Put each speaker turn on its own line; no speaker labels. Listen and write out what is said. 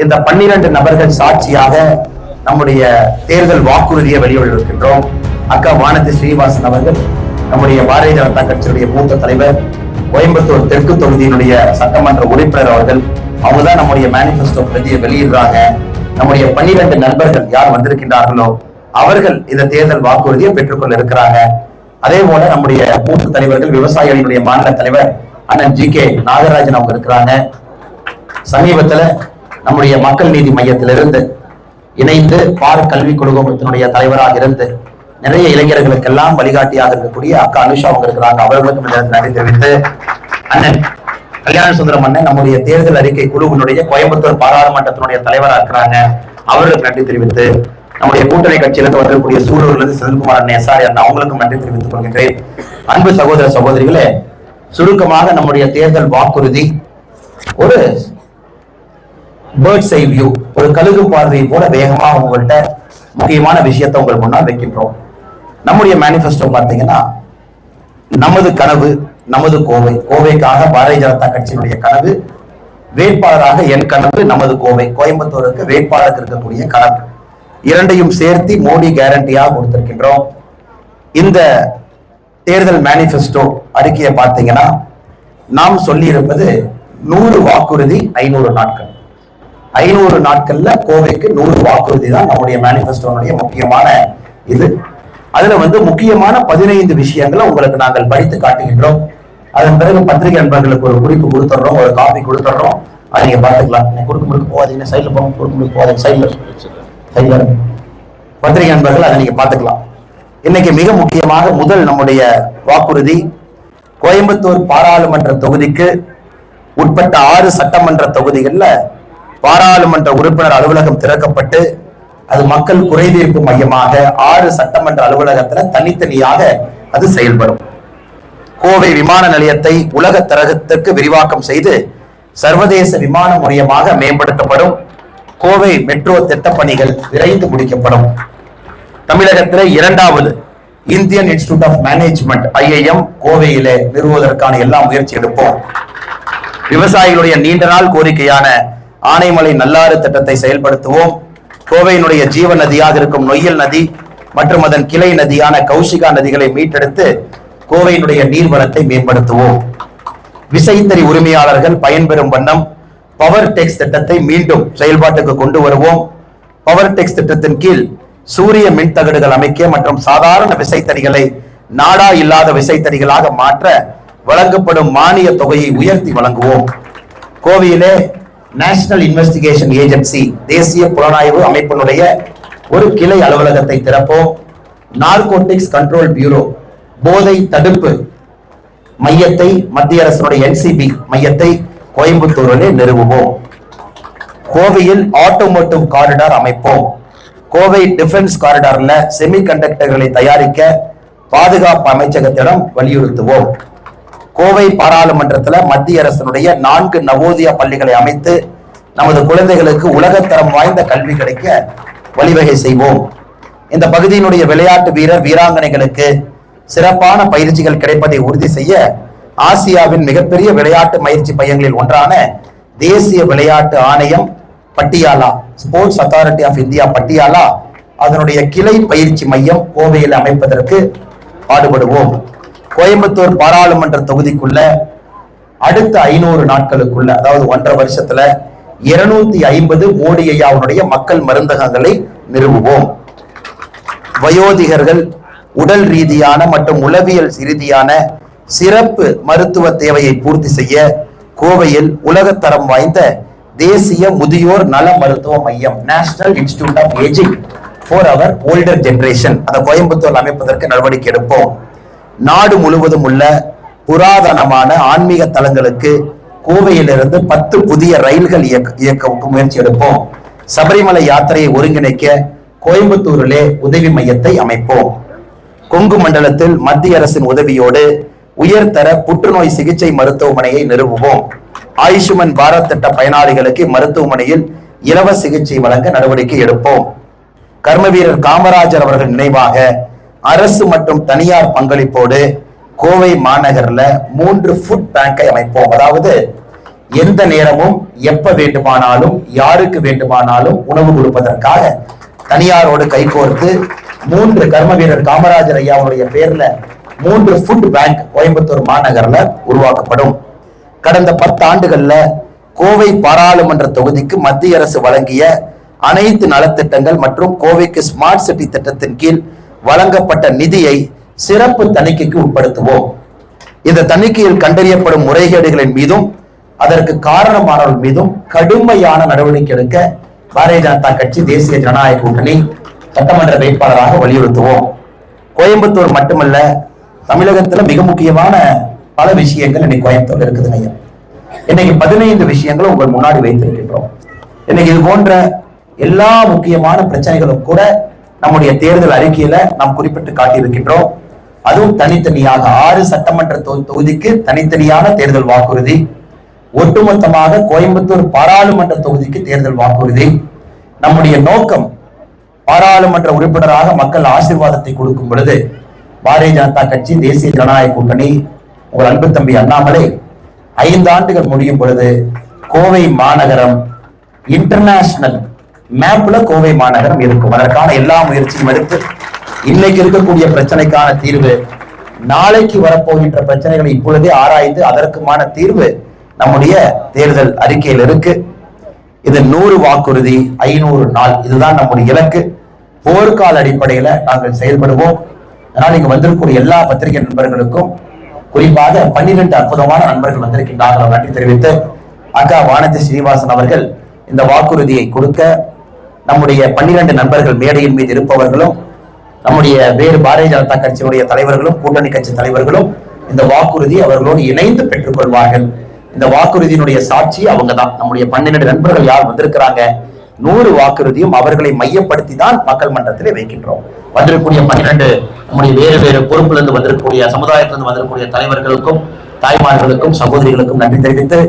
இந்த 12 நபர்கள் சாட்சியாக நம்முடைய தேர்தல் வாக்குறுதியை வெளியிட்டிருக்கின்றோம். அக்கா வானதி ஸ்ரீனிவாசன் அவர்கள் நம்முடைய பாரதிய ஜனதா கட்சியுடைய மூத்த தலைவர், கோயம்புத்தூர் தெற்கு தொகுதியினுடைய சட்டமன்ற உறுப்பினர் அவர்கள், அவங்க தான் நம்முடைய மேனிபெஸ்டோ பிரதியை வெளியிடுறாங்க. நம்முடைய 12 நண்பர்கள் யார் வந்திருக்கின்றார்களோ அவர்கள் இந்த தேர்தல் வாக்குறுதியை பெற்றுக்கொள்ள இருக்கிறாங்க. அதே போல நம்முடைய மூத்த தலைவர்கள், விவசாயிகளுடைய மாநில தலைவர் அண்ணன் ஜி.கே. நாகராஜன் அவங்க இருக்கிறாங்க. சமீபத்துல நம்முடைய மக்கள் நீதி மையத்திலிருந்து இணைந்து பார் கல்வி குழுமத்தினுடைய தலைவராக இருந்து நிறைய இளைஞர்களுக்கெல்லாம் வழிகாட்டியாக இருக்கக்கூடிய அக்கா அனுஷா அவங்க இருக்கிறாங்க. அவர்களுக்கும் நன்றி தெரிவித்து, அண்ணன் கல்யாண சுந்தரம் அண்ணன் நம்முடைய தேர்தல் அறிக்கை குழுவினுடைய கோயம்புத்தூர் பாராளுமன்றத்தினுடைய தலைவராக இருக்கிறாங்க. அவர்களுக்கு நன்றி தெரிவித்து, நம்முடைய கூட்டணி கட்சியிலிருந்து வரக்கூடிய சூழூர்ல இருந்து செல்குமார் அண்ணன் எஸ்ஆர் அண்ணன் அவங்களுக்கும் நன்றி தெரிவித்துக் கொள்கின்றேன். அன்பு சகோதர சகோதரிகளே, சுருக்கமாக நம்முடைய தேர்தல் வாக்குறுதி ஒரு பேர்ட்ஸ் ஐ வியூ, ஒரு கழுகு பார்வையை போல வேகமா உங்கள்கிட்ட முக்கியமான விஷயத்தை உங்கள் முன்னால் வைக்கின்றோம். நம்முடைய மேனிபெஸ்டோ பார்த்தீங்கன்னா, நமது கனவு நமது கோவை, கோவைக்காக பாரதிய ஜனதா கட்சியினுடைய கனவு, வேட்பாளராக என் கனவு, நமது கோவை, கோயம்புத்தூருக்கு வேட்பாளருக்கு இருக்கக்கூடிய கனவு, இரண்டையும் சேர்த்து மோடி கேரண்டியாக கொடுத்திருக்கின்றோம். இந்த தேர்தல் மேனிபெஸ்டோ அறிக்கையை பார்த்தீங்கன்னா, நாம் சொல்லி இருப்பது 100 வாக்குறுதி 500 நாட்கள். 500 நாட்கள்ல கோவைக்கு 100 வாக்குறுதி தான் நம்முடைய மேனிபெஸ்டோனுடைய முக்கியமான இது. அதுல முக்கியமான 15 விஷயங்களை உங்களுக்கு நாங்கள் படித்து காட்டுகின்றோம். அதன் பிறகு பத்திரிகை நண்பர்களுக்கு ஒரு குறிப்பு கொடுத்துடுறோம், ஒரு காப்பி கொடுத்துடுறோம். அதை நீங்க பாத்துக்கலாம். குறுக்கு போகாதீங்க, சைட்ல போங்க, குறுக்கு போகாதீங்க, சைட்ல பத்திரிகை நண்பர்கள் அதை நீங்க பாத்துக்கலாம். இன்னைக்கு மிக முக்கியமாக முதல் நம்முடைய வாக்குறுதி, கோயம்புத்தூர் பாராளுமன்ற தொகுதிக்கு உட்பட்ட 6 சட்டமன்ற தொகுதிகள்ல பாராளுமன்ற உறுப்பினர் அலுவலகம் திறக்கப்பட்டு அது மக்கள் குறைதீர்ப்பு மையமாக 6 சட்டமன்ற அலுவலகத்துல தனித்தனியாக அது செயல்படும். கோவை விமான நிலையத்தை உலக தரகத்திற்கு விரிவாக்கம் செய்து சர்வதேச விமான முறையமாக மேம்படுத்தப்படும். கோவை மெட்ரோ திட்டப்பணிகள் விரைந்து முடிக்கப்படும். தமிழகத்திலே 2வது Indian institute of management IIM கோவையிலே நிறுவுவதற்கான எல்லா முயற்சி எடுப்போம். விவசாயிகளுடைய நீண்ட நாள் கோரிக்கையான ஆனைமலை நல்லாறு திட்டத்தை செயல்படுத்துவோம். கோவையினுடைய ஜீவ நதியாக இருக்கும் நொய்யல் நதி மற்றும் அதன் கிளை நதியான கௌசிகா நதிகளை மீட்டெடுத்து கோவையினுடைய நீர்வளத்தை மேம்படுத்துவோம். விசைத்தறி உரிமையாளர்கள் பயன்பெறும் வண்ணம் பவர் டெக்ஸ் திட்டத்தை மீண்டும் செயல்பாட்டுக்கு கொண்டு வருவோம். பவர் டெக்ஸ் திட்டத்தின் கீழ் சூரிய மின் தகடுகள் அமைக்க மற்றும் சாதாரண விசைத்தறிகளை நாடா இல்லாத விசைத்தறிகளாக மாற்ற வழங்கப்படும் மானிய தொகையை உயர்த்தி வழங்குவோம். கோவையிலே நேஷனல் இன்வெஸ்டிகேஷன் ஏஜென்சி, தேசிய புலனாய்வு அமைப்பினுடைய ஒரு கிளை அலுவலகத்தை திறப்போம். நார்கோட்டிக்ஸ் கண்ட்ரோல் பியூரோ, போதை தடுப்பு மையத்தை, மத்திய அரசினுடைய NCB மையத்தை கோயம்புத்தூரிலே நிறுவுவோம். கோவையில் ஆட்டோமோட்டிவ் காரிடார் அமைப்போம். கோவை டிஃபென்ஸ் காரிடார்ல செமி கண்டக்டர்களை தயாரிக்க பாதுகாப்பு அமைச்சகத்திடம் வலியுறுத்துவோம். கோவை பாராளுமன்றத்துல மத்திய அரசினுடைய 4 நவோதயா பள்ளிகளை அமைத்து நமது குழந்தைகளுக்கு உலகத்தரம் வாய்ந்த கல்வி கிடைக்க வழிவகை செய்வோம். இந்த பகுதியினுடைய விளையாட்டு வீரர் வீராங்கனைகளுக்கு சிறப்பான பயிற்சிகள் கிடைப்பதை உறுதி செய்ய ஆசியாவின் மிகப்பெரிய விளையாட்டு பயிற்சி மையங்களில் ஒன்றான தேசிய விளையாட்டு ஆணையம் Patiala, sports authority of India Patiala, அதனுடைய கிளை பயிற்சி மையம் கோவையில் அமைப்பதற்கு பாடுபடுவோம். கோயம்புத்தூர் பாராளுமன்ற தொகுதிக்குள்ள அடுத்த 500 நாட்களுக்குள்ள, அதாவது 1.5 வருஷத்துல 250 மோடி ஐயாவுடைய மக்கள் மருந்தகங்களை நிறுவுவோம். வயோதிகர்கள் உடல் ரீதியான மற்றும் உளவியல் ரீதியான சிறப்பு மருத்துவ தேவையை பூர்த்தி செய்ய கோவையில் உலகத்தரம் வாய்ந்த தேசிய முதியோர் நல மருத்துவ மையம், national institute of ageing for our older generation, அதை கோயம்புத்தூர் அமைப்பதற்கு நடவடிக்கை எடுப்போம். நாடு முழுவதும் உள்ள புராதனமான ஆன்மீக தலங்களுக்கு கோவையிலிருந்து 10 புதிய ரயில்கள் இயக்க முயற்சி எடுப்போம். சபரிமலை யாத்திரையை ஒருங்கிணைக்க கோயம்புத்தூரிலே உதவி மையத்தை அமைப்போம். கொங்கு மண்டலத்தில் மத்திய அரசின் உதவியோடு உயர்தர புற்றுநோய் சிகிச்சை மருத்துவமனையை நிறுவுவோம். ஆயுஷ்மன் பாரத் திட்ட பயனாளிகளுக்கு மருத்துவமனையில் இலவச சிகிச்சை வழங்க நடவடிக்கை எடுப்போம். கர்ம வீரர் காமராஜர் அவர்கள் நினைவாக அரசு மற்றும் தனியார் பங்களிப்போடு கோவை மாநகர்ல 3 ஃபுட் பேங்கை அமைப்போம். அதாவது எந்த நேரமும் எப்ப வேண்டுமானாலும் யாருக்கு வேண்டுமானாலும் உணவு கொடுப்பதற்காக தனியாரோடு கைகோர்த்து 3 கர்ம வீரர் காமராஜர் ஐயாவுடைய பேர்ல 3 ஃபுட் பேங்க் கோயம்புத்தூர் மாநகர்ல உருவாக்கப்படும். கடந்த 10 ஆண்டுகள்ல கோவை பாராளுமன்ற தொகுதிக்கு மத்திய அரசு வழங்கிய அனைத்து நலத்திட்டங்கள் மற்றும் கோவைக்கு ஸ்மார்ட் சிட்டி திட்டத்தின் கீழ் வழங்கப்பட்ட நிதியை சிறப்பு தணிக்கைக்கு உட்படுத்துவோம். இந்த தணிக்கையில் கண்டறியப்படும் முறைகேடுகளின் மீதும் அதற்கு காரணமானவர்கள் மீதும் கடுமையான நடவடிக்கை எடுக்க பாரதிய ஜனதா கட்சி தேசிய ஜனநாயக கூட்டணி சட்டமன்ற வேட்பாளராக வலியுறுத்துவோம். கோயம்புத்தூர் மட்டுமல்ல, தமிழகத்துல மிக முக்கியமான பல விஷயங்கள் இன்னைக்கு கோயம்புத்தூர்ல இருக்குதுங்க ஐயா. இன்னைக்கு 15 விஷயங்களும் உங்கள் முன்னாடி வைத்திருக்கின்றோம். இன்னைக்கு இது போன்ற எல்லா முக்கியமான பிரச்சனைகளும் கூட நம்முடைய தேர்தல் அறிக்கையில நாம் குறிப்பிட்டு காட்டியிருக்கின்றோம். அதுவும் தனித்தனியாக 6 சட்டமன்ற தொகுதிக்கு தனித்தனியான தேர்தல் வாக்குறுதி, ஒட்டுமொத்தமாக கோயம்புத்தூர் பாராளுமன்ற தொகுதிக்கு தேர்தல் வாக்குறுதி. நம்முடைய நோக்கம் பாராளுமன்ற உறுப்பினராக மக்கள் ஆசீர்வாதத்தை கொடுக்கும் பொழுது பாரதிய ஜனதா கட்சி தேசிய ஜனநாயக கூட்டணி உங்கள் அன்பு தம்பி அண்ணாமலை 5 ஆண்டுகள் முடியும் பொழுது கோவை மாநகரம் இன்டர்நேஷனல் மேப்ல கோவை மாநகரம் இருக்கும். அதற்கான எல்லா முயற்சியும் எடுத்து இன்னைக்கு இருக்கக்கூடிய பிரச்சனைக்கான தீர்வு, நாளைக்கு வரப்போகின்ற பிரச்சனைகளை இப்பொழுதே ஆராய்ந்து அதற்குமான தீர்வு நம்முடைய தேர்தல் அறிக்கையில் இருக்கு. இது 100 வாக்குறுதி 500 நாள், இதுதான் நம்முடைய இலக்கு. போர்க்கால அடிப்படையில நாங்கள் செயல்படுவோம். அதனால் இங்க வந்திருக்கூடிய எல்லா பத்திரிகை நண்பர்களுக்கும், குறிப்பாக 12 அற்புதமான நண்பர்கள் வந்திருக்கின்றார்கள், நன்றி தெரிவித்து அக்கா வானதி ஸ்ரீனிவாசன் அவர்கள் இந்த வாக்குறுதியை கொடுக்க, நம்முடைய 12 நண்பர்கள் மேடையின் மீது இருப்பவர்களும், நம்முடைய வேறு பாரதிய ஜனதா கட்சியினுடைய தலைவர்களும் கூட்டணி கட்சி தலைவர்களும் இந்த வாக்குறுதி அவர்களோடு இணைந்து பெற்றுக் கொள்வார்கள். இந்த வாக்குறுதியினுடைய சாட்சி அவங்க தான். நம்முடைய 12 நண்பர்கள் யார் வந்திருக்கிறாங்க, 100 வாக்குறுதியும் அவர்களை மையப்படுத்தி தான் மக்கள் மன்றத்திலே வைக்கின்றோம். வந்திருக்கக்கூடிய 12 நம்முடைய வேறு வேறு பொறுப்பிலிருந்து வந்திருக்கக்கூடிய சமுதாயத்திலிருந்து வந்திருக்கக்கூடிய தலைவர்களுக்கும் தாய்மார்களுக்கும் சகோதரிகளுக்கும் நன்றி தெரிவித்து